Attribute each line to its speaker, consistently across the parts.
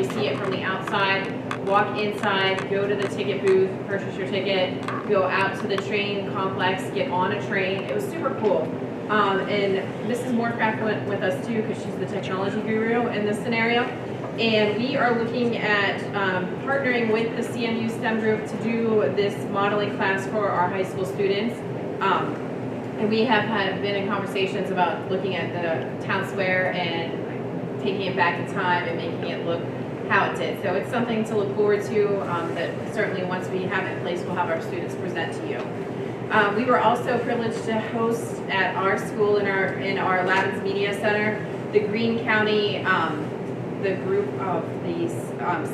Speaker 1: only see it from the outside. Walk inside, go to the ticket booth, purchase your ticket, go out to the train complex, get on a train. It was super cool. And Mrs. Moorcraft went with us too because she's the technology guru in this scenario. And we are looking at partnering with the CMU STEM group to do this modeling class for our high school students. And we have been in conversations about looking at the town square and taking it back in time and making it look how it did. So it's something to look forward to that certainly once we have it in place, we'll have our students present to you. We were also privileged to host at our school in our Lavins Media Center, the Greene County, the group of these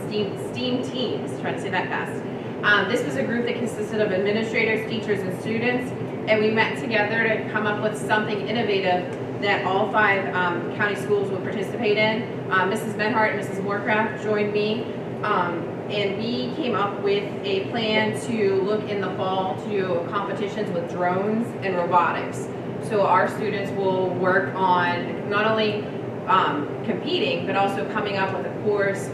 Speaker 1: STEAM teams, trying to say that fast. This was a group that consisted of administrators, teachers, and students, and we met together to come up with something innovative that all 5 county schools will participate in. Mrs. Menhart and Mrs. Moorcraft joined me, and we came up with a plan to look in the fall to do competitions with drones and robotics. So our students will work on not only competing, but also coming up with a course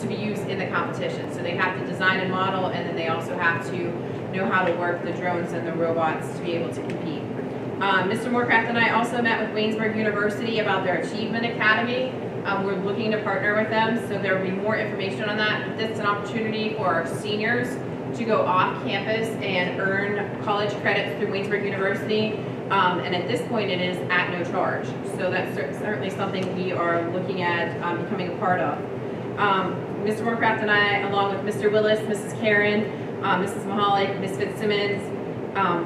Speaker 1: to be used in the competition. So they have to design and model, and then they also have to know how to work the drones and the robots to be able to compete. Mr. Moorcraft and I also met with Waynesburg University about their Achievement Academy. We're looking to partner with them, so there will be more information on that. This is an opportunity for our seniors to go off campus and earn college credits through Waynesburg University. And at this point, it is at no charge. So that's certainly something we are looking at becoming a part of. Mr. Moorcraft and I, along with Mr. Willis, Mrs. Karen, Mrs. Mahalik, Ms. Fitzsimmons,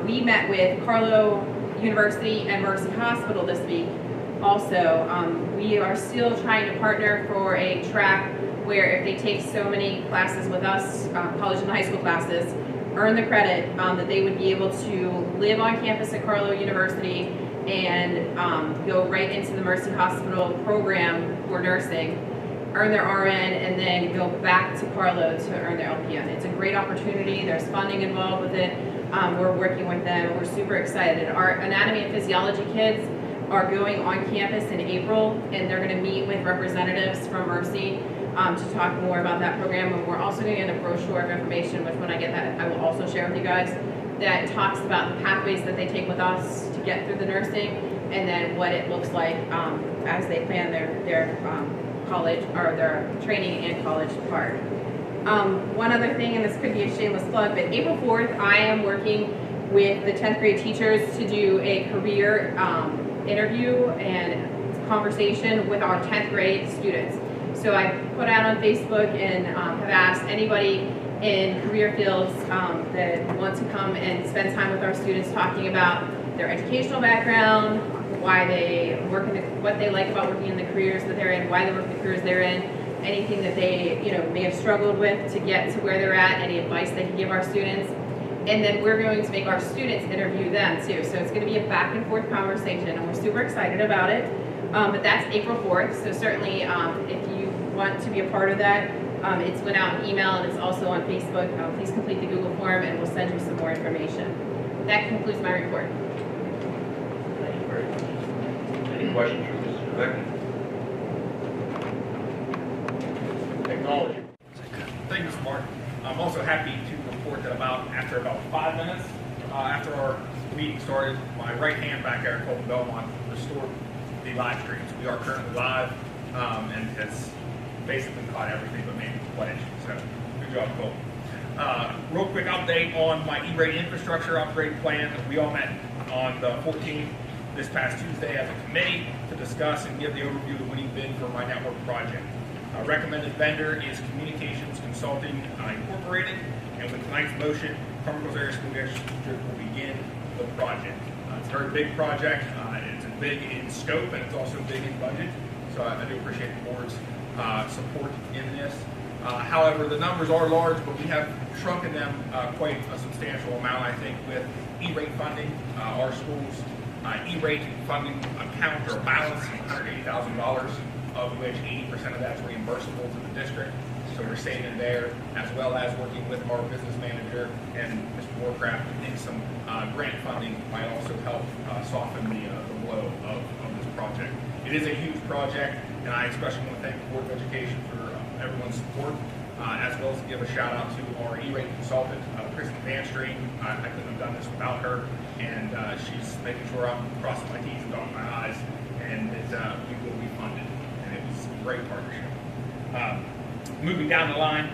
Speaker 1: we met with Carlo University and Mercy Hospital this week. Also, we are still trying to partner for a track where if they take so many classes with us, college and high school classes, earn the credit, that they would be able to live on campus at Carlo University and go right into the Mercy Hospital program for nursing, earn their RN, and then go back to Carlo to earn their LPN. It's a great opportunity. There's funding involved with it. We're working with them. We're super excited. Our anatomy and physiology kids are going on campus in April, and they're going to meet with representatives from Mercy to talk more about that program. And we're also going to get a brochure of information, which when I get that, I will also share with you guys, that talks about the pathways that they take with us to get through the nursing, and then what it looks like as they plan their college or their training and college part. One other thing, and this could be a shameless plug, but April 4th, I am working with the 10th grade teachers to do a career interview and conversation with our 10th grade students. So I put out on Facebook and have asked anybody in career fields that want to come and spend time with our students talking about their educational background, why they work in what they like about working in the careers that they're in, why they work in the careers they're in, anything that they may have struggled with to get to where they're at, any advice they can give our students. And then we're going to make our students interview them too. So it's going to be a back and forth conversation, and we're super excited about it. But that's April 4th, so certainly if you want to be a part of that, it's went out in email and it's also on Facebook. Please complete the Google form and we'll send you some more information. That concludes my report.
Speaker 2: Thank you very much. Any questions for Mrs. Beck? Technology.
Speaker 3: Thank you, Mr. Martin. I'm also happy to report that after about 5 minutes after our meeting started, my right hand back there at Colton Belmont restored the live streams. We are currently live and has basically caught everything but maybe the pledge. So good job, Colton. Real quick update on my E-rate infrastructure upgrade plan. We all met on the 14th this past Tuesday as a committee to discuss and give the overview of the winning bid for my network project. Recommended vendor is Communications Consulting Incorporated, and with tonight's motion, Cumberland Area School District will begin the project. It's a very big project. It's big in scope and it's also big in budget, so I do appreciate the board's support in this. However, the numbers are large, but we have shrunken them quite a substantial amount, I think, with E-rate funding. Our school's E-rate funding account or balance $180,000, of which 80% of that's reimbursable to the district. So we're saving there, as well as working with our business manager and Mr. Moorcraft in some grant funding might also help soften the blow of this project. It is a huge project, and I especially want to thank the Board of Education for everyone's support, as well as give a shout out to our E-rate consultant, Kristen Van Stream. I couldn't have done this without her, and she's making sure I'm crossing my T's and dotting my I's, and that we will be funded. And it was a great partnership. Moving down the line,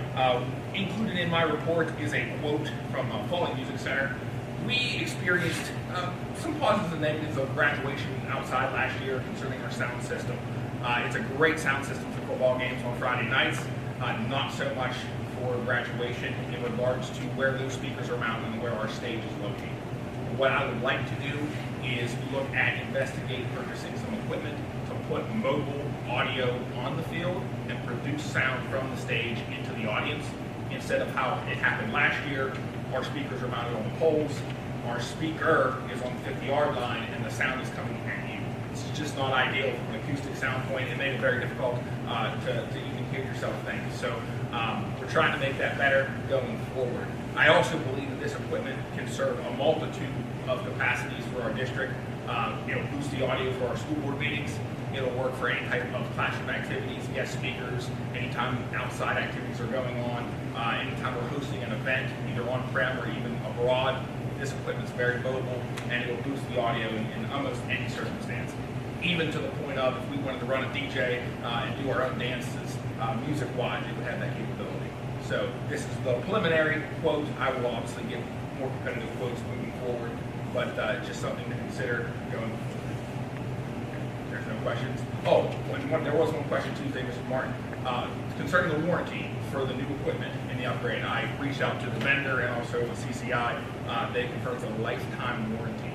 Speaker 3: included in my report is a quote from Falling Music Center. We experienced some positives and negatives of graduation outside last year concerning our sound system. It's a great sound system for football games on Friday nights, not so much for graduation in regards to where those speakers are mounted and where our stage is located. What I would like to do is look at investigate purchasing some equipment to put mobile audio on the field and produce sound from the stage into the audience, instead of how it happened last year. Our speakers are mounted on the poles, our speaker is on the 50-yard line, and the sound is coming at you. It's just not ideal from an acoustic sound point. It made it very difficult to even hear yourself think. So we're trying to make that better going forward. I also believe that this equipment can serve a multitude of capacities for our district. Boost the audio for our school board meetings. It'll work for any type of classroom activities, guest speakers, anytime outside activities are going on, anytime we're hosting an event, either on-prem or even abroad. This equipment's very mobile, and it'll boost the audio in almost any circumstance. Even to the point of if we wanted to run a DJ and do our own dances music-wise, it would have that capability. So this is the preliminary quote. I will obviously get more competitive quotes moving forward, but just something to consider going forward. There's no questions. Oh, there was one question Tuesday, Mr. Martin, concerning the warranty for the new equipment and the upgrade. I reached out to the vendor and also the CCI. They confirmed a lifetime warranty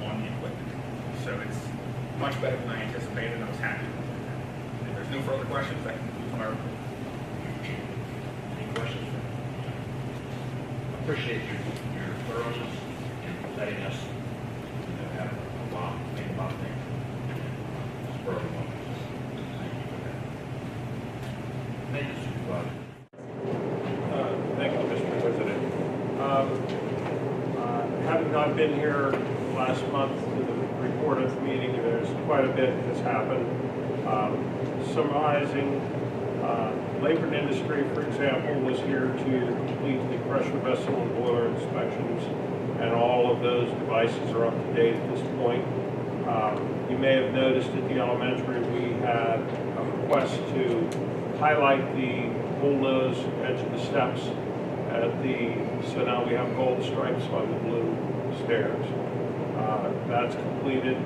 Speaker 3: on the equipment. So it's much better than I anticipated, and I was happy with it. If there's no further questions, that concludes my report.
Speaker 2: Any questions? Appreciate your thoroughness in letting us have a lot, think about things. For everyone. Thank you for that. Thank you, Supervisor.
Speaker 4: Thank you, Mr. President. Having not been here last month to the report of the meeting, there's quite a bit that's happened. Summarizing, labor and industry, for example, was here to complete the pressure vessel and boiler inspections, and all of those devices are up to date at this point. You may have noticed at the elementary we had a request to highlight the bullnose edge of the steps so now we have gold stripes on the blue stairs. That's completed.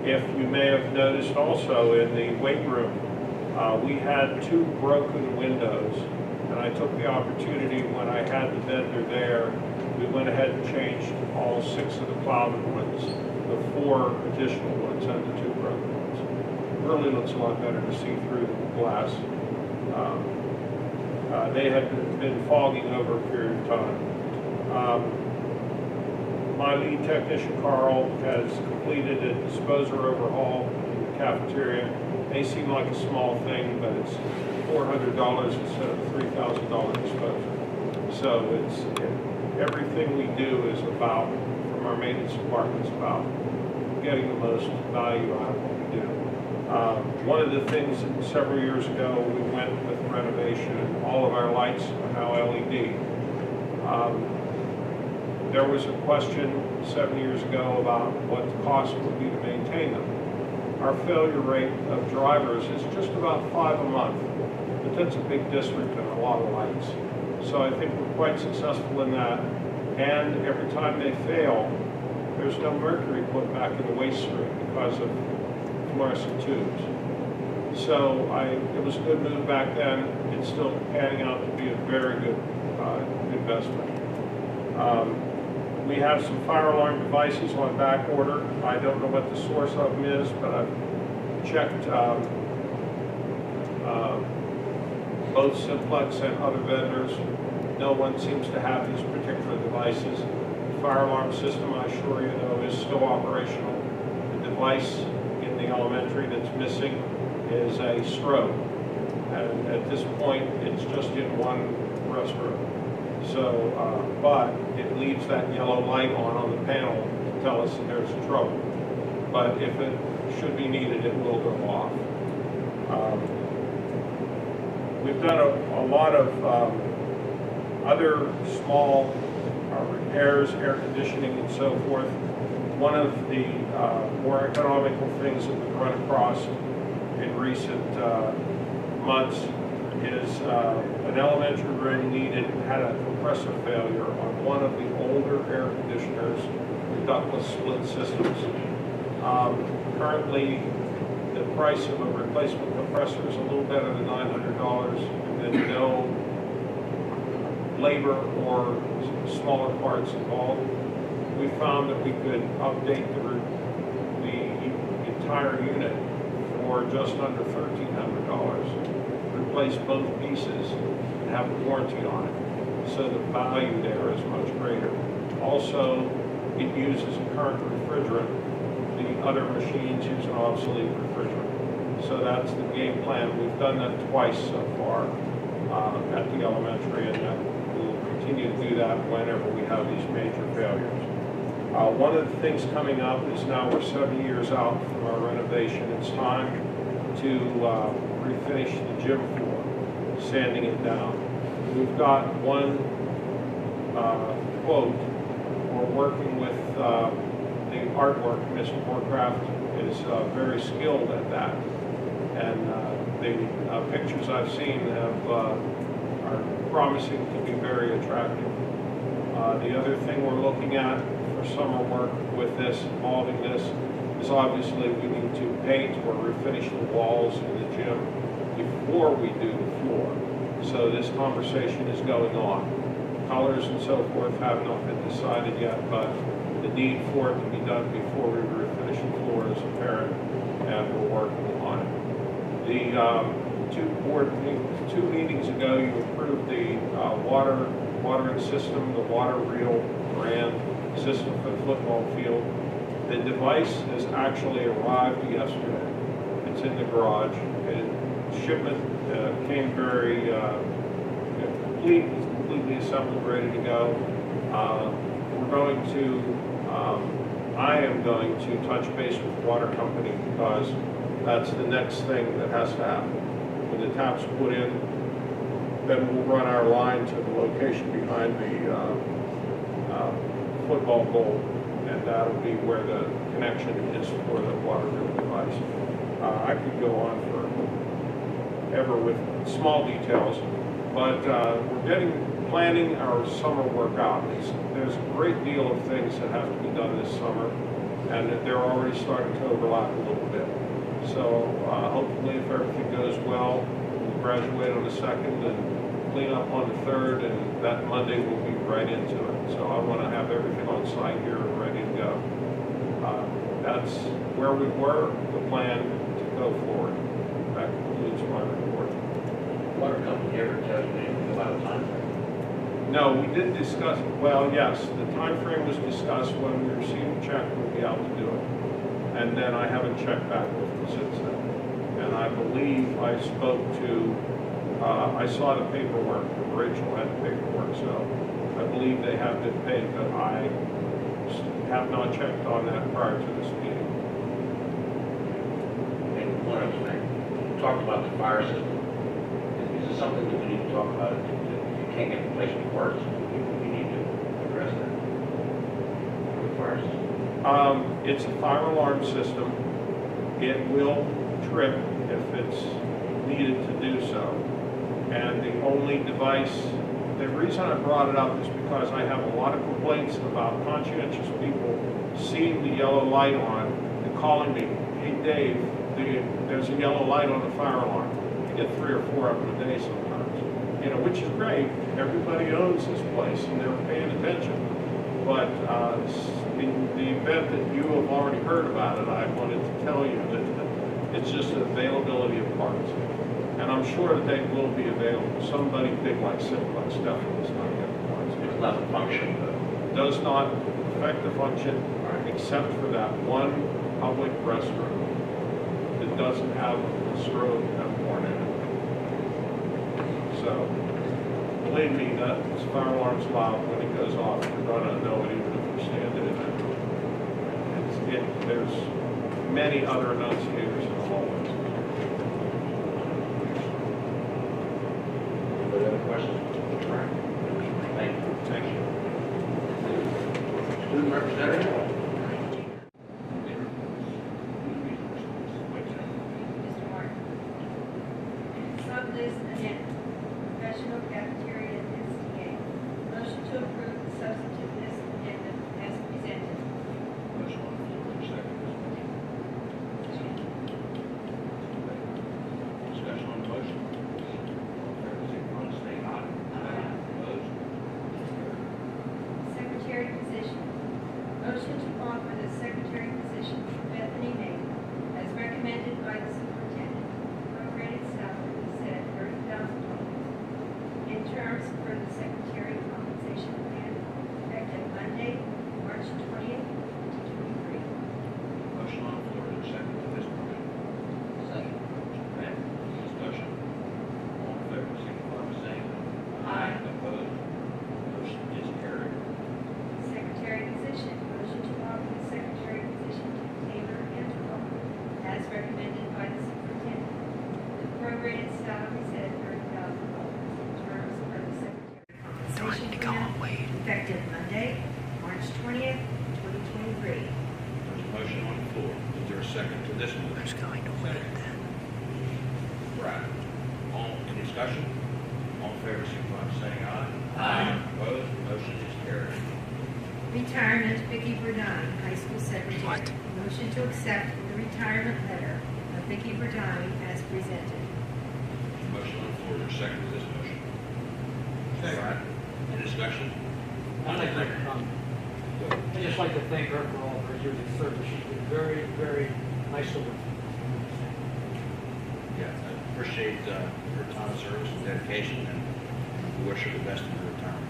Speaker 4: If you may have noticed also in the weight room, we had 2 broken windows, and I took the opportunity when I had the vendor there, we went ahead and changed all 6 of the plowman ones, the 4 additional ones and the 2 broken ones. It really looks a lot better to see through the glass. They had been fogging over a period of time. My lead technician, Carl, has completed a disposer overhaul in the cafeteria. May seem like a small thing, but it's $400 instead of $3,000 disposer. So everything we do is about, from our maintenance department, is about getting the most value out of what we do. One of the things that several years ago we went with renovation, and all of our lights are now LED. There was a question 7 years ago about what the cost would be to maintain them. Our failure rate of drivers is just about 5 a month, but that's a big district and a lot of lights. So I think we're quite successful in that, and every time they fail, there's no mercury put back in the waste stream because of fluorescent tubes. So it was a good move back then. It's still panning out to be a very good investment. We have some fire alarm devices on back order. I don't know what the source of them is, but I've checked both Simplex and other vendors. No one seems to have these particular devices. The fire alarm system, I assure you, though, is still operational. The device in the elementary that's missing is a strobe. And at this point, it's just in one restroom. So, but it leaves that yellow light on the panel to tell us that there's trouble. But if it should be needed, it will go off. We've done a lot of other small repairs, air conditioning and so forth. One of the more economical things that we've run across in recent months is an elementary room had a compressor failure on one of the older air conditioners, the ductless split systems. Currently, the price of a replacement compressor is a little better than $900, and then no labor or smaller parts involved. We found that we could update the entire unit for just under $1,300, replace both pieces, and have a warranty on it. So the value there is much greater. Also, it uses a current refrigerant. The other machines use an obsolete refrigerant. So that's the game plan. We've done that twice so far at the elementary, and we'll continue to do that whenever we have these major failures. One of the things coming up is now we're 7 years out from our renovation. It's time to refinish the gym floor, sanding it down. We've got one quote. We're working with the artwork. Mr. Moorcraft is very skilled at that. And the pictures I've seen are promising to be very attractive. The other thing we're looking at for summer work with this, involving this, is obviously we need to paint or refinish the walls in the gym before we do the floor. So this conversation is going on. Colors and so forth have not been decided yet, but the need for it to be done before we refinish the floor is apparent, and we're working on it. The two meetings ago, you approved the watering system, the water reel brand system for the football field. The device has actually arrived yesterday. It's in the garage. Shipment came very complete. It's completely assembled, ready to go. I am going to touch base with the water company because that's the next thing that has to happen. When the tap's put in, then we'll run our line to the location behind the football goal, and that'll be where the connection is for the water reel device. I could go on forever with small details, but we're planning our summer work out. There's a great deal of things that have to be done this summer, and they're already starting to overlap a little bit. So hopefully, if everything goes well, we'll graduate on the 2nd and clean up on the 3rd, and that Monday we'll be right into it. So I want to have everything on site here and ready to go. That's where we were, the plan to go forward. That concludes my report.
Speaker 2: Water company ever tell you anything about a time frame?
Speaker 4: No, we did discuss, well, yes, the time frame was discussed. When we receive a check, we'll be able to do it. And then I haven't checked back with them since then. And I believe I spoke to, I saw the paperwork, Rachel had the paperwork, so I believe they have been paid, but I have not checked on that prior to this meeting.
Speaker 2: And one other thing, you talked about the fire system. Is this something that we need to talk about? If you can't get replacement parts, we need to address that. The fire system.
Speaker 4: It's a fire alarm system. It will trip if it's needed to do so. And the only device, the reason I brought it up is because I have a lot of complaints about conscientious people seeing the yellow light on and calling me, hey Dave, there's a yellow light on the fire alarm. I get 3 or 4 of them a day sometimes. Which is great. Everybody owns this place and they're paying attention. But in the event that you have already heard about it, I wanted to tell you that it's just an availability of parts. And I'm sure that they will be available. Somebody big like Simplex definitely is not getting the parts.
Speaker 2: It's not a function, though.
Speaker 4: Does not affect the function except for that one public restroom that doesn't have a strobe worn in it. So, believe me, that fire alarm's loud. When it goes off, you're gonna know it even if you're standing in it. There's many other enunciators in the hallways.
Speaker 2: questions? Thank you. Thank you. Student representative?
Speaker 5: Mr. Martin. Sub-list agenda, professional cafeteria STA. Motion to approve the substantive list agenda as presented.
Speaker 2: Motion on the floor, is there a second? Discussion on the motion? All in favor, signify by saying aye. Opposed?
Speaker 5: Secretary position. Motion to offer the secretary position to Bethany May as recommended by the superintendent. Prorated salary is set at $30,000 in terms for the secretary compensation plan effective Monday, March 20th, 2023.
Speaker 2: Motion on the floor, is there a second to this motion?
Speaker 6: Second.
Speaker 2: Amen. Discussion? All in favor, signify by saying aye. Opposed? Motion is carried.
Speaker 5: Secretary position. Motion to offer the secretary position to Taylor Antoine as recommended by the superintendent. The prorated salary set at $30,000 in terms for the secretary compensation plan effective Monday, March 20th, 2023.
Speaker 2: There's a motion on the floor. Is there a second to this motion?
Speaker 6: Who's going to win then?
Speaker 2: Right. All, in discussion? All in favor, signify by saying aye.
Speaker 6: Aye.
Speaker 2: Opposed? Motion is carried.
Speaker 5: Retirement, Vicki Burdine, high school secretary.
Speaker 6: What?
Speaker 5: Motion to accept the retirement letter of Vicki Burdine as presented.
Speaker 2: Motion on the floor. Is there a second to this motion? Right. In discussion?
Speaker 7: I'd like I'd just like to thank her for all of her years of service. She's been very, very nice to work with.
Speaker 2: Yeah, I appreciate her time of service and dedication, and we wish her the best in her retirement.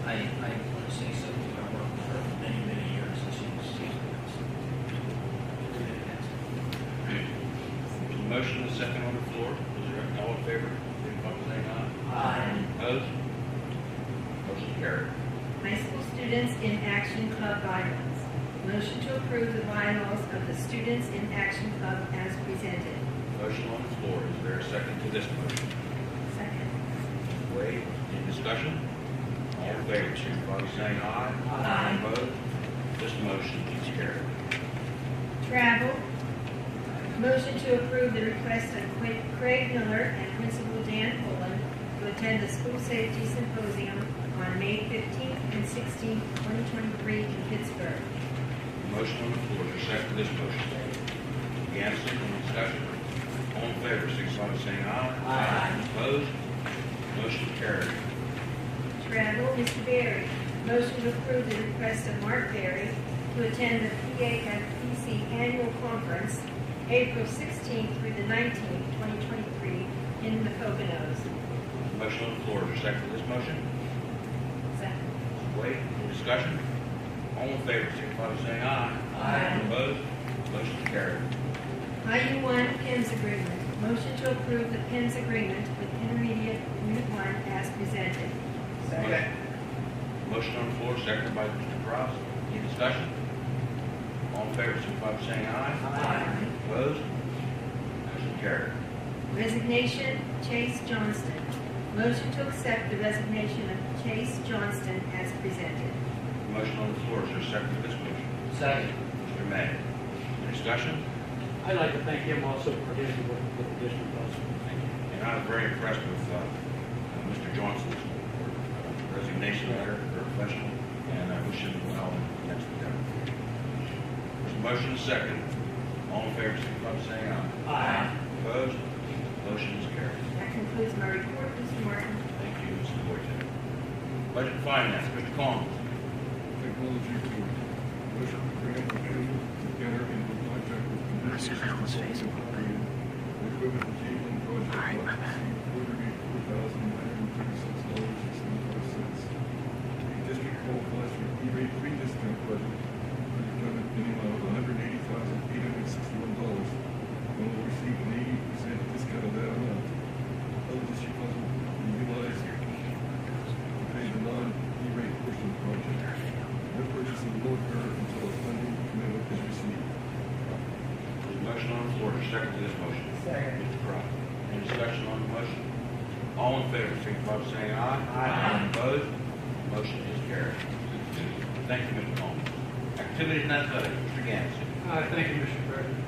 Speaker 6: I want to say something. I worked with her for many, many years, and she's
Speaker 2: There's a motion and a second on the floor. Is there all in favor? Signify by saying aye.
Speaker 6: Aye.
Speaker 2: Opposed? Motion carried.
Speaker 5: High school students in Action Club bylaws. Motion to approve the bylaws of the Students in Action Club as presented.
Speaker 2: Motion on the floor. Is there a second to this motion?
Speaker 5: Second.
Speaker 2: Wade, in discussion? All in favor, signify by saying aye.
Speaker 5: Aye.
Speaker 2: Opposed? This motion is carried.
Speaker 5: Travel. Motion to approve the request of Craig Miller and Principal Dan Pullen to attend the School Safety Symposium on May 15th and 16th, 2023 in Pittsburgh.
Speaker 2: Motion on the floor. Is there a second to this motion? Anderson, in discussion? All in favor, signify by saying aye.
Speaker 6: Aye.
Speaker 2: Opposed? Motion carried.
Speaker 5: Travel, Mr. Berry. Motion to approve the request of Mark Berry to attend the PAFPC Annual Conference, April 16th through the 19th, 2023, in the Poconos.
Speaker 2: Motion on the floor. Is there a second to this motion?
Speaker 5: Second.
Speaker 2: Wade, in discussion? All in favor, signify by saying aye.
Speaker 5: Aye.
Speaker 2: Opposed? Motion carried.
Speaker 5: IU1 PIMS Agreement. Motion to approve the PIMS Agreement with Intermediate Unit 1 as presented.
Speaker 2: Motion on the floor, seconded by Mr. Cross. Any discussion? All in favor, signify by saying aye.
Speaker 5: Aye.
Speaker 2: Opposed? Motion carried.
Speaker 5: Resignation, Chase Johnston. Motion to accept the resignation of Chase Johnston as presented.
Speaker 2: Motion on the floor, is there a second to this motion?
Speaker 6: Second.
Speaker 2: Mr. May. Any discussion?
Speaker 7: I'd like to thank him also for his work with the district also.
Speaker 2: And I was very impressed with Mr. Johnson's resignation letter, very professional, and I wish him well in the next endeavor. There's a motion, second. All in favor, signify by saying aye.
Speaker 7: Aye.
Speaker 2: Opposed? Motion is carried.
Speaker 5: That concludes my report, Mr. Martin.
Speaker 2: Thank you, Mr. Boyd. Budget and Finance, Mr. Collins.
Speaker 8: Technology for motion to grant approval to enter into contract with Conditions Consulting Incorporated, the equipment cabling project lot $484,936.75. The district qualifies for E-rate pre-discount budget for the equipment in the amount of $180,861 and will receive an 80% discount of that amount. Other district funds will be utilized to pay the non-E-rate portion of the project. No purchasing will occur until a funding commitment is received.
Speaker 2: There's a motion on the floor, is there a second to this motion?
Speaker 7: Second.
Speaker 2: Mr. Cross. Any discussion on the motion? All in favor, signify by saying aye. Aye. Opposed? Motion is carried. Thank you, Mr. Holmes. Activities and athletics, Mr. Gansey.
Speaker 7: Thank you, Mr. President.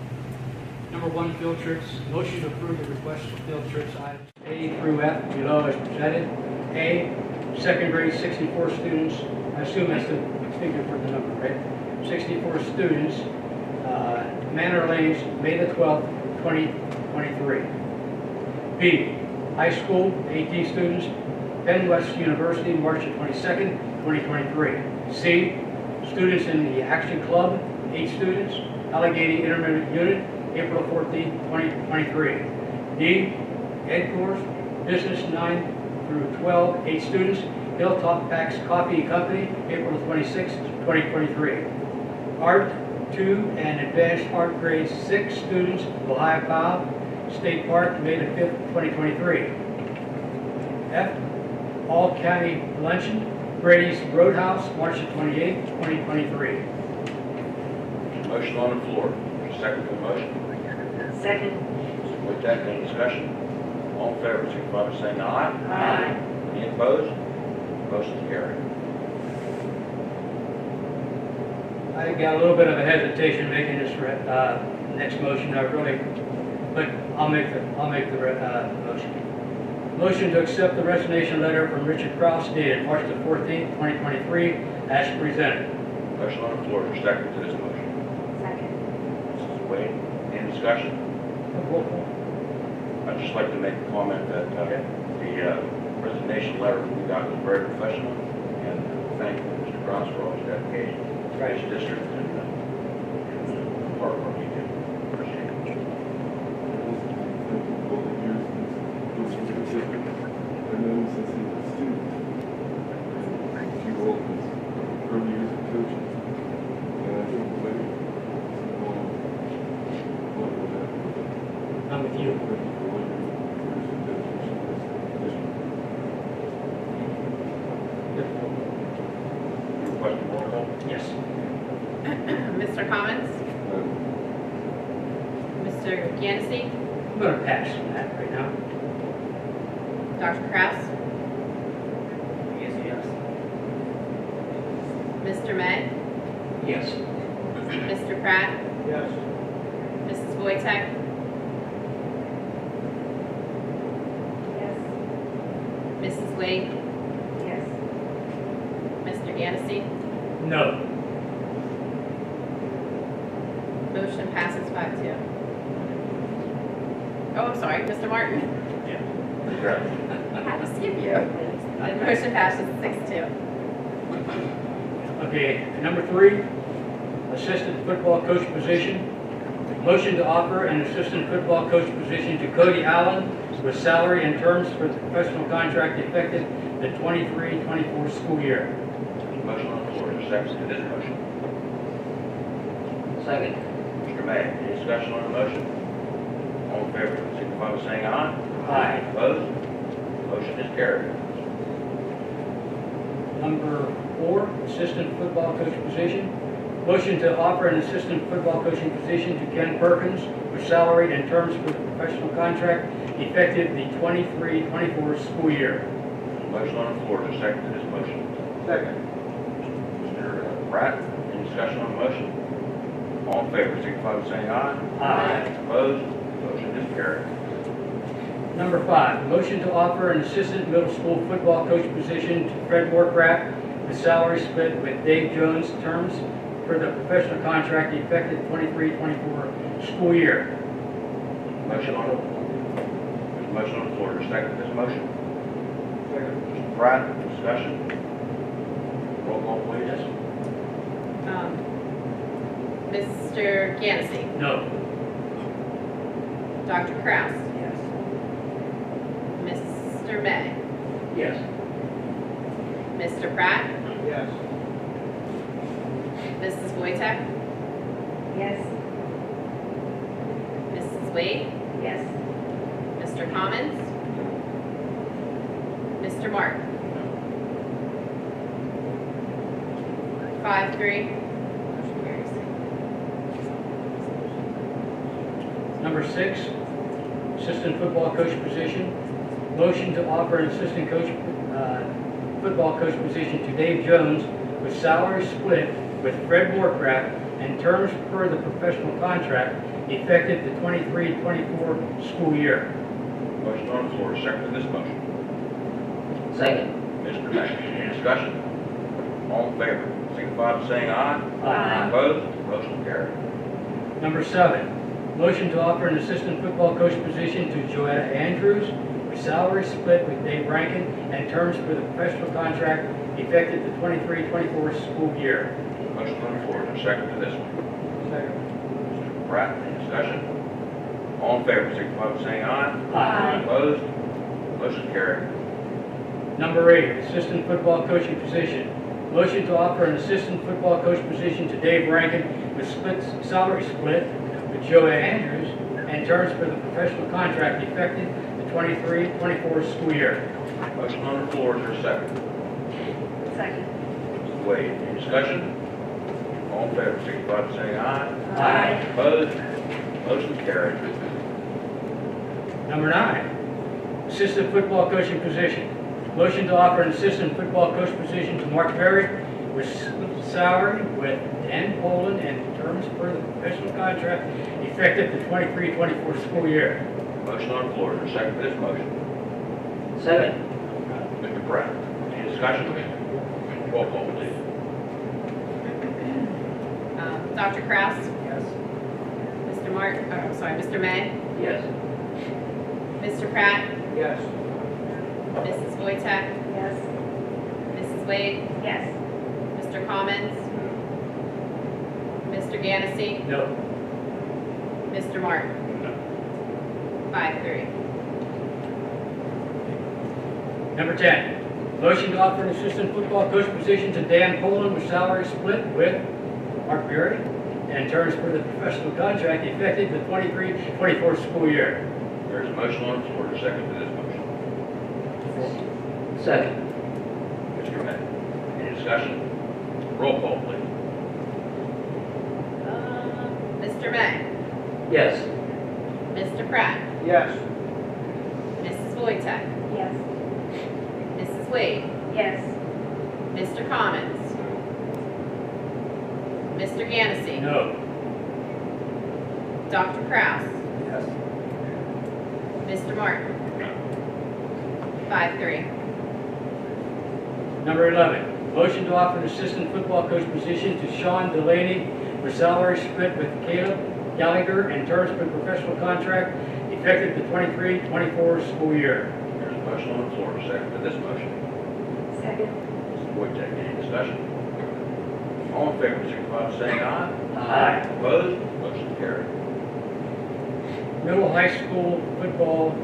Speaker 7: Number 1, field trips. Motion to approve the request for field trips items A through F below as presented. A, second grade, 64 students. I assume that's the figure for the number, right? 64 students. Manor Lanes, May the 12th, 2023. B, high school, 18 students. Penn West University, March 22nd, 2023. C, students in the Action Club, 8 students. Allegheny Intermediate Unit, April 14th, 2023. D, Ed Course, Business 9 through 12, 8 students. Hilltop Packs Coffee Company, April 26th, 2023. Art 2 and Advanced Art Grade 6 students, Ohio Powell, State Park, May the 5th, 2023. F, All County Luncheon, Brady's Roadhouse, March 28th, 2023.
Speaker 2: Motion on the floor. Second to the motion.
Speaker 5: Second.
Speaker 2: With that, any discussion? All in favor, signify by saying aye.
Speaker 5: Aye.
Speaker 2: Any opposed? Motion is carried.
Speaker 7: I got a little bit of a hesitation making this next motion, but I'll make the motion. Motion to accept the resignation letter from Richard Kraus dated March the 14th, 2023, as presented.
Speaker 2: Motion on the floor for second to this motion.
Speaker 5: Second.
Speaker 2: Mrs. Wade, any discussion?
Speaker 7: Roll call.
Speaker 2: I'd just like to make a comment that the resignation letter we got was very professional, and thank Mr. Cross for all his dedication to his district and the hard work he did. Appreciate it.
Speaker 8: All the years since he was a district. I know him since he was a student. And he all his early years of coaching. And I think the way he's gone, what would happen.
Speaker 7: I'm with you.
Speaker 2: Question, roll call?
Speaker 7: Yes.
Speaker 1: Mr. Commons? Mr. Gansey?
Speaker 7: I'm going to pass on that right now.
Speaker 1: Dr. Kraus?
Speaker 7: Yes.
Speaker 1: Mr. May?
Speaker 7: Yes.
Speaker 1: Mr. Pratt?
Speaker 7: Yes.
Speaker 1: Mrs. Wojtek?
Speaker 5: Yes.
Speaker 1: Mrs. Wade?
Speaker 5: Yes.
Speaker 1: Mr. Gansey?
Speaker 7: No.
Speaker 1: Motion passes 5-2. Oh, I'm sorry, Mr. Martin?
Speaker 2: Correct.
Speaker 1: I had to skip you. And motion passes 6-2.
Speaker 7: Okay, number 3, assistant football coach position. Motion to offer an assistant football coach position to Cody Allen with salary and terms for the professional contract effective the 23-24 school year.
Speaker 2: Motion on the floor. Is there a second to this motion?
Speaker 7: Second.
Speaker 2: Mr. May, any discussion on the motion? All in favor, signify by saying aye.
Speaker 7: Aye.
Speaker 2: Opposed? Motion is carried.
Speaker 7: Number 4, assistant football coach position. Motion to offer an assistant football coaching position to Ken Perkins with salary and terms for the professional contract effective the 23-24 school year.
Speaker 2: Motion on the floor. Is there a second to this motion? Second. Mr. Pratt, any discussion on the motion? All in favor, signify by saying aye.
Speaker 7: Aye.
Speaker 2: Opposed? Motion is carried.
Speaker 7: Number 5, motion to offer an assistant middle school football coach position to Fred Warcraft with salary split with Dave Jones terms for the professional contract effective 23-24 school year.
Speaker 2: Motion on there's a motion on the floor. Is there a second to this motion? Second. Mr. Pratt, discussion? Roll call, please.
Speaker 1: Mr. Gansey?
Speaker 7: No.
Speaker 1: Dr. Kraus?
Speaker 7: Yes.
Speaker 1: Mr. May?
Speaker 7: Yes.
Speaker 1: Mr. Pratt?
Speaker 7: Yes.
Speaker 1: Mrs. Wojtek?
Speaker 5: Yes.
Speaker 1: Mrs. Wade?
Speaker 5: Yes.
Speaker 1: Mr. Commons? Mr. Martin? 5-3. Motion carries.
Speaker 7: Number 6, assistant football coach position. Motion to offer an assistant coach, football coach position to Dave Jones with salary split with Fred Moorcraft and terms per the professional contract effective the 23-24 school year.
Speaker 2: Motion on the floor, second to this motion.
Speaker 9: Second.
Speaker 2: Mr. May, any discussion? All in favor, signify by saying aye.
Speaker 9: Aye.
Speaker 2: Opposed? Motion carried.
Speaker 7: Number 7, motion to offer an assistant football coach position to Joanna Andrews with salary split with Dave Rankin and terms for the professional contract effective the 23-24 school year.
Speaker 2: Motion on the floor, is there a second to this one? Mr. Pratt, any discussion? All in favor, signify by saying aye.
Speaker 9: Aye.
Speaker 2: Opposed? Motion carried.
Speaker 7: Number 8, assistant football coaching position. Motion to offer an assistant football coach position to Dave Rankin with salary split with Joanna Andrews and terms for the professional contract effective the 23-24 school year.
Speaker 2: Motion on the floor, is there a second?
Speaker 5: Second.
Speaker 2: Mr. Wade, any discussion? All in favor, signify by saying aye.
Speaker 9: Aye.
Speaker 2: Opposed? Motion carried.
Speaker 7: Number 9, assistant football coaching position. Motion to offer an assistant football coach position to Mark Berry with salary with Dan Poland and terms per the professional contract effective the 23-24 school year.
Speaker 2: Motion on the floor, is there a second to this motion?
Speaker 9: Second.
Speaker 2: Mr. Pratt, any discussion? Roll call, please.
Speaker 1: Dr. Kraus?
Speaker 7: Yes.
Speaker 1: Mr. May?
Speaker 9: Yes.
Speaker 1: Mr. Pratt?
Speaker 7: Yes.
Speaker 1: Mrs. Wojtek?
Speaker 5: Yes.
Speaker 1: Mrs. Wade?
Speaker 5: Yes.
Speaker 1: Mr. Commons? Mr. Ganesey?
Speaker 7: No.
Speaker 1: Mr. Martin? 5-3.
Speaker 7: Number 10, motion to offer an assistant football coach position to Dan Poland with salary split with Mark Berry and terms for the professional contract effective the 23-24 school year.
Speaker 2: There's a motion on the floor, is there a second to this motion?
Speaker 9: Second.
Speaker 2: Mr. May, any discussion? Roll call, please.
Speaker 1: Mr. May?
Speaker 9: Yes.
Speaker 1: Mr. Pratt?
Speaker 4: Yes.
Speaker 1: Mrs. Wojtek?
Speaker 5: Yes.
Speaker 1: Mrs. Wade?
Speaker 5: Yes.
Speaker 1: Mr. Commons? Mr. Ganesey?
Speaker 7: No.
Speaker 1: Dr. Kraus?
Speaker 7: Yes.
Speaker 1: Mr. Martin? 5-3.
Speaker 7: Number 11, motion to offer an assistant football coach position to Sean Delaney with salary split with Caleb Gallagher and terms for professional contract effective the 23-24 school year.
Speaker 2: There's a motion on the floor, is there a second to this motion?
Speaker 5: Second.
Speaker 2: Mr. Wojtek, any discussion? All in favor, signify by saying aye.
Speaker 9: Aye.
Speaker 2: Opposed? Motion carried.
Speaker 7: Middle high school football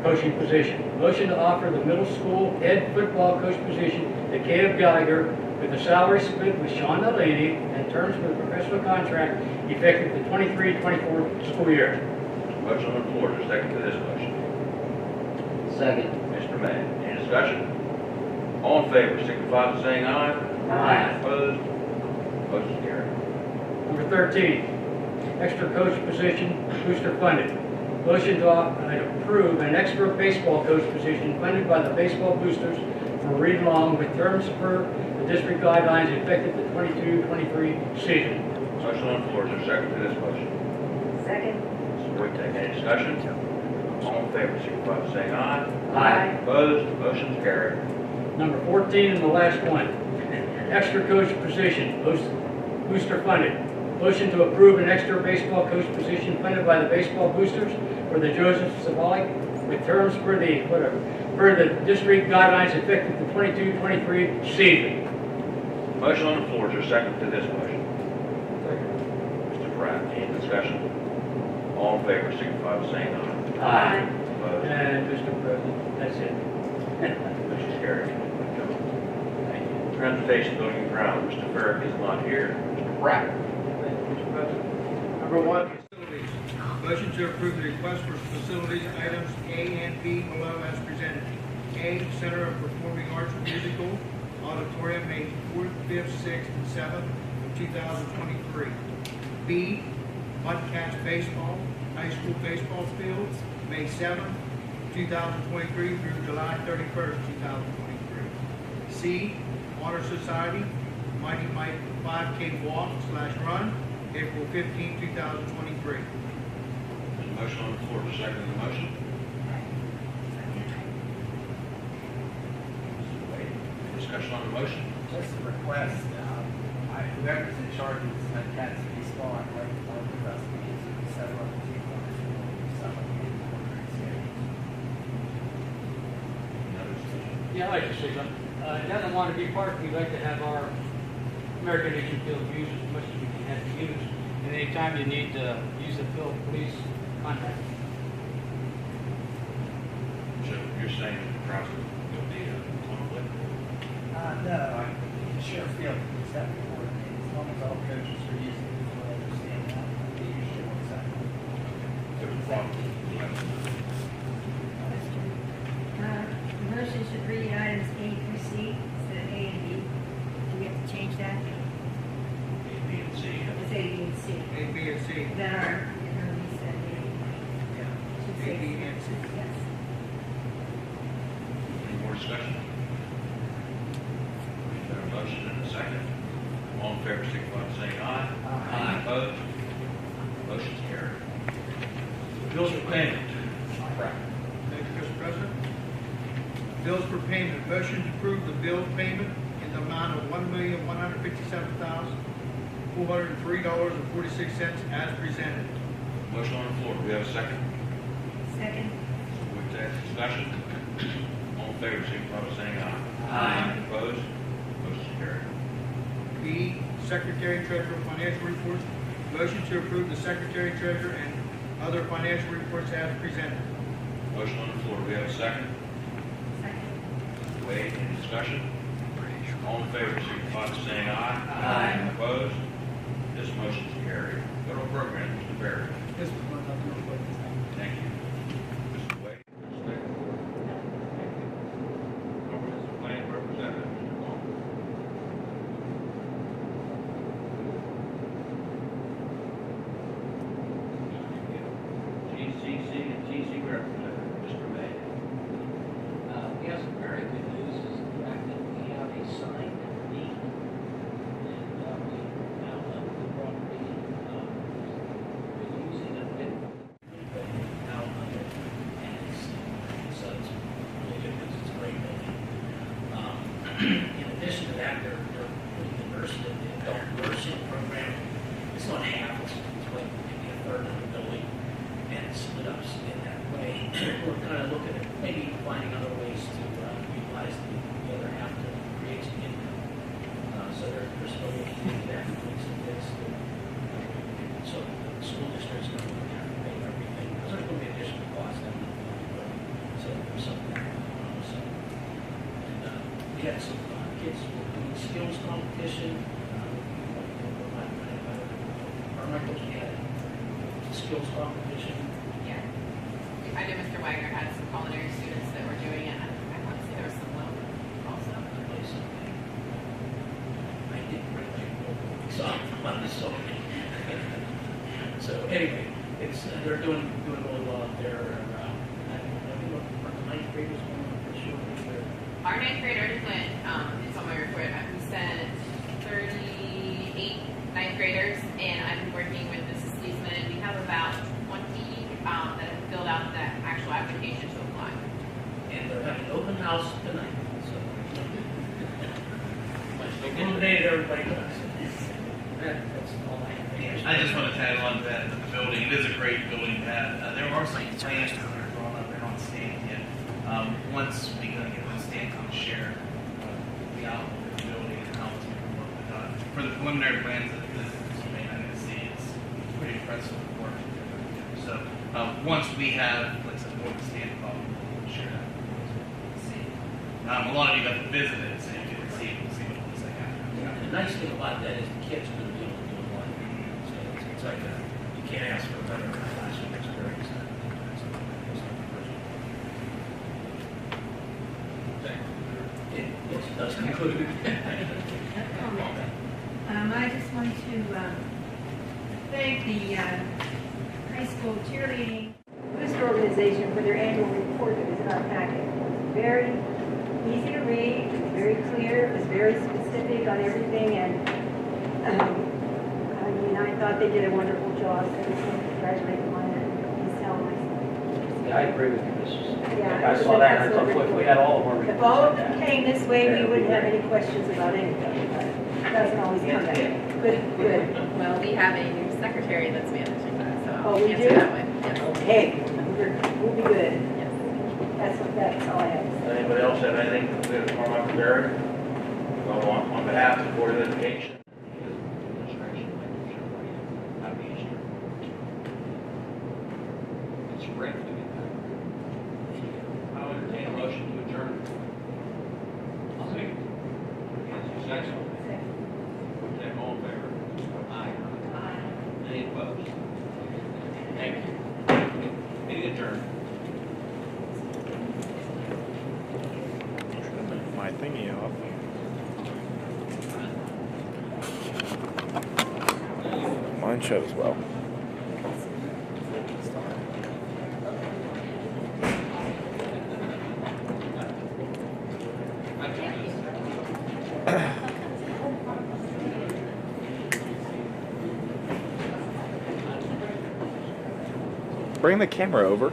Speaker 7: coaching position. Motion to offer the middle school head football coach position to Caleb Gallagher with a salary split with Sean Delaney and terms for the professional contract effective the 23-24 school year.
Speaker 2: Motion on the floor, is there a second to this motion?
Speaker 9: Second.
Speaker 2: Mr. May, any discussion? All in favor, signify by saying aye.
Speaker 9: Aye.
Speaker 2: Opposed? Motion carried.
Speaker 7: Number 13, extra coach position, booster funded. Motion to approve an extra baseball coach position funded by the baseball boosters for Reed Long with terms per the district guidelines effective the 22-23 season.
Speaker 2: Motion on the floor, is there a second to this motion?
Speaker 5: Second.
Speaker 2: Mr. Wojtek, any discussion? All in favor, signify by saying aye.
Speaker 9: Aye.
Speaker 2: Opposed? Motion carried.
Speaker 7: Number 14 and the last one, extra coach position, booster funded. Motion to approve an extra baseball coach position funded by the baseball boosters for the Joseph Savalik with terms per the district guidelines effective the 22-23 season.
Speaker 2: Motion on the floor, is there a second to this motion? Mr. Pratt, any discussion? All in favor, signify by saying aye.
Speaker 9: Aye.
Speaker 2: Opposed?
Speaker 7: And Mr. President, that's it.
Speaker 2: Motion carried. Transportation Building and Ground, Mr. Farrick is not here. Mr. Pratt.
Speaker 4: Mr. President. Number 1,
Speaker 7: Facilities. Motion to approve the request for facilities items A and B below as presented. A, Center of Performing Arts Musical Auditorium, May 4th, 5th, 6th, and 7th of 2023. B, Mudcats Baseball, High School Baseball Field, May 7th,
Speaker 10: 2023 through July 31st, 2023. C, Honor Society, Mighty Mike 5K Walk/Run, April 15, 2023.
Speaker 2: There's a motion on the floor, to second the motion. Any discussion on the motion?
Speaker 11: Just a request, whoever's in charge of this CASD spot, I'd like to work with us to get several of the people on this board, some of the important areas.
Speaker 2: Any other discussion?
Speaker 7: Yeah, I'd like to say something. It doesn't want to be part, we'd like to have our American Legion field used as much as we can have to use. And anytime you need to use the field, please contact me.
Speaker 2: So you're saying that the crowds will be a conflict?
Speaker 11: No, the sheriff's field is that important, as long as all coaches are using it, people understand that, they usually work out.
Speaker 2: There's a problem.
Speaker 5: Motion should read items A through C instead of A and B. Do we have to change that?
Speaker 2: A, B, and C.
Speaker 5: It's A, B, and C.
Speaker 10: A, B, and C.
Speaker 5: Then our, we said
Speaker 10: Yeah.
Speaker 5: should
Speaker 10: A,
Speaker 5: say.
Speaker 10: B, and C.
Speaker 5: Yes.
Speaker 2: Any more discussion? We've got a motion and a second. All in favor, signify by saying aye.
Speaker 6: Aye.
Speaker 2: Opposed? Motion's carried. Bills for payment. Frank.
Speaker 10: Thank you, Mr. President. Bills for payment. Motion to approve the bill payment in the amount of $1,157,403.46 as presented.
Speaker 2: Motion on the floor. Do we have a second?
Speaker 5: Second.
Speaker 2: With that discussion, all in favor, signify by saying aye.
Speaker 6: Aye.
Speaker 2: Opposed? Motion's carried.
Speaker 10: B, Secretary Treasurer Financial Reports. Motion to approve the Secretary Treasurer and other financial reports as presented.
Speaker 2: Motion on the floor. Do we have a second?
Speaker 5: Second.
Speaker 2: Wade, any discussion? All in favor, signify by saying aye.
Speaker 6: Aye.
Speaker 2: Opposed? This motion is carried. Federal program, Mr. Barry.
Speaker 11: This was one of the real quick this time.
Speaker 2: Thank you. Mr. Wade. Comprehensive Plan Representative, Mr. Long. GCC and TC Representative, Mr. May.
Speaker 6: We have some very good news, is the fact that we have a signed deed. And we now have the property, we're using a bit, but now under, and it's, so it's really good news, it's great building. In addition to that, they're putting the nursing, the adult nursing program, it's not half, it's like maybe a third of the building, and it's split up in that way. We're kind of looking at maybe finding other ways to utilize the other half to create some income. So they're still looking into that, doing some things to, so the school district's going to have to pay everything, because there's going to be additional costs down the road. So there's something so, and we had some kids doing skills competition. Michael, we had a skills competition.
Speaker 1: Yeah. I know Mr. Wagner had some culinary students that were doing it. I want to say there was some women also.
Speaker 6: I didn't really so anyway, it's they're doing really well up there. I think our ninth graders going on for sure.
Speaker 1: Our ninth graders went, it's on my report, we sent 38 ninth graders, and I've been working with Mrs. Steesman, and we have about 20 that have filled out that actual application to apply.
Speaker 6: And they're having an open house tonight. So illuminated everybody does. That's all I have.
Speaker 12: I just want to tag on to that, the building, it is a great building, there are some plans that are drawn up, they're not stamped yet. Once we kind of get those stamped, I'll share the outlook of the building and how it's going to work. For the preliminary plans that you may not get to see, it's pretty impressive work. So, once we have, like I said, more of the stamp, we'll share that. A lot of you got to visit it, so you can see what it looks like after.
Speaker 6: The nice thing about that is the kids are going to be able to do a lot. So it's like you can't ask for a better classroom experience. It does conclude.
Speaker 5: I just want to thank the high school cheerleading booster organization for their annual report. forward to, is in our packet. It's very easy to read, it's very clear, it's very specific on everything, and, I mean, I thought they did a wonderful job, so I just want to congratulate them on it. Please tell them.
Speaker 7: Yeah, I agree with you, Mrs.
Speaker 5: Yeah,
Speaker 7: I saw that, and I thought if we had all of our
Speaker 5: If
Speaker 7: reports
Speaker 5: all of
Speaker 7: like
Speaker 5: them
Speaker 7: that.
Speaker 5: came this way, we wouldn't have any questions about anything, but it doesn't always come that way. Good, good.
Speaker 1: Well, we have a new secretary that's managing that, so
Speaker 5: Oh,
Speaker 1: I'll
Speaker 5: we
Speaker 1: answer
Speaker 5: do?
Speaker 1: that one. Yes.
Speaker 5: Okay, we'll be good.
Speaker 1: Yes.
Speaker 5: That's all I have to say.
Speaker 2: Anybody else have anything to say from Dr. Barrett? Well, on behalf of the Board of Education.
Speaker 7: It's great to get that. I'll entertain a motion to adjourn. I'll second. Second. Okay, all in favor? Aye. Any opposed? Thank you. Meeting adjourned.
Speaker 13: My thingy off. Mine shows well. Bring the camera over.